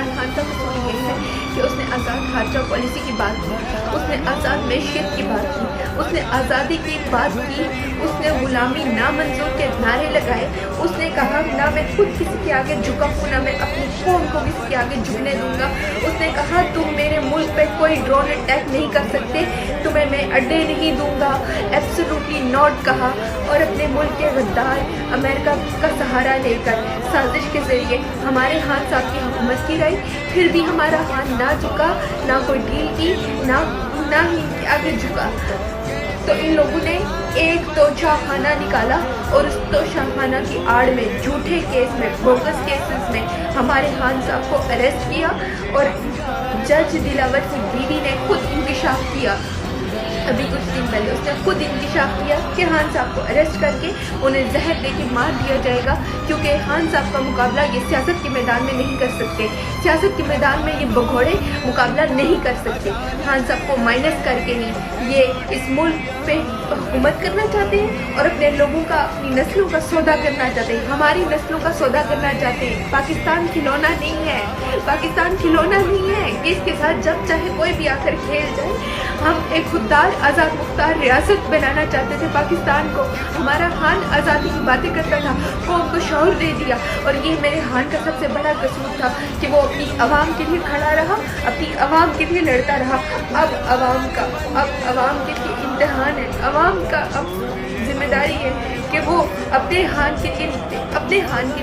عمران خان کا قصور یہ ہے کہ اس نے آزاد خارجہ پالیسی کی بات کی، اس نے آزاد معیشت کی بات کی، اس نے آزادی کی بات کی، اس نے غلامی نامنظور کے نعرے لگائے، اس نے کہا نہ میں خود کسی کے آگے جھکا ہوں، نہ میں اپنی قوم کو کسی کے آگے جھکنے دوں گا۔ اس نے کہا تم میرے ملک پہ کوئی ڈرون اٹیک نہیں کر سکتے، تمہیں میں اڈے نہیں دوں گا، ایبسولوٹلی ناٹ کہا، اور اپنے ملک کے غدار امریکہ کا سہارا لے کر سازش کے ذریعے ہمارے خان صاحب کی حکومت کی گئی، پھر بھی ہمارا خان نہ جھکا، نہ کوئی ڈیل کی، نہ ہی ان کے آگے جھکا۔ تو ان لوگوں نے ایک توشہ خانہ نکالا اور اس توشہ خانہ کی آڑ میں جھوٹے کیس میں، بوگس کیسز میں ہمارے خان صاحب کو اریسٹ کیا، اور جج دلاور کی بیوی نے خود انکشاف کیا، ابھی کچھ دن پہلے اس نے خود انکشاف کیا کہ خان صاحب کو اریسٹ کر کے انہیں زہر دے کے مار دیا جائے گا، کیونکہ خان صاحب کا مقابلہ یہ سیاست کے میدان میں نہیں کر سکتے، سیاست کے میدان میں یہ بگھوڑے مقابلہ نہیں کر سکتے۔ خان صاحب کو مائنس کر کے نہیں، یہ اس ملک پہ حکومت کرنا چاہتے ہیں اور اپنے لوگوں کا، اپنی نسلوں کا سودا کرنا چاہتے ہیں، ہماری نسلوں کا سودا کرنا چاہتے ہیں۔ پاکستان کھلونا نہیں ہے، پاکستان کھلونا نہیں ہے کہ اس کے ساتھ جب چاہے کوئی بھی آ کر کھیل جائے۔ ہم ایک خوددار آزاد مختار ریاست بنانا چاہتے تھے پاکستان کو، ہمارا خان آزادی کی باتیں کرتا تھا، قوم کو شعور دے دیا، اور یہ میرے خان کا سب سے بڑا قصور تھا کہ وہ اپنی عوام کے لیے کھڑا رہا، اپنی عوام کے لیے لڑتا رہا۔ اب عوام کے لیے امتحان ہے، عوام کا اب ذمہ داری ہے کہ وہ اپنے خان کے لیے، اپنے خان کے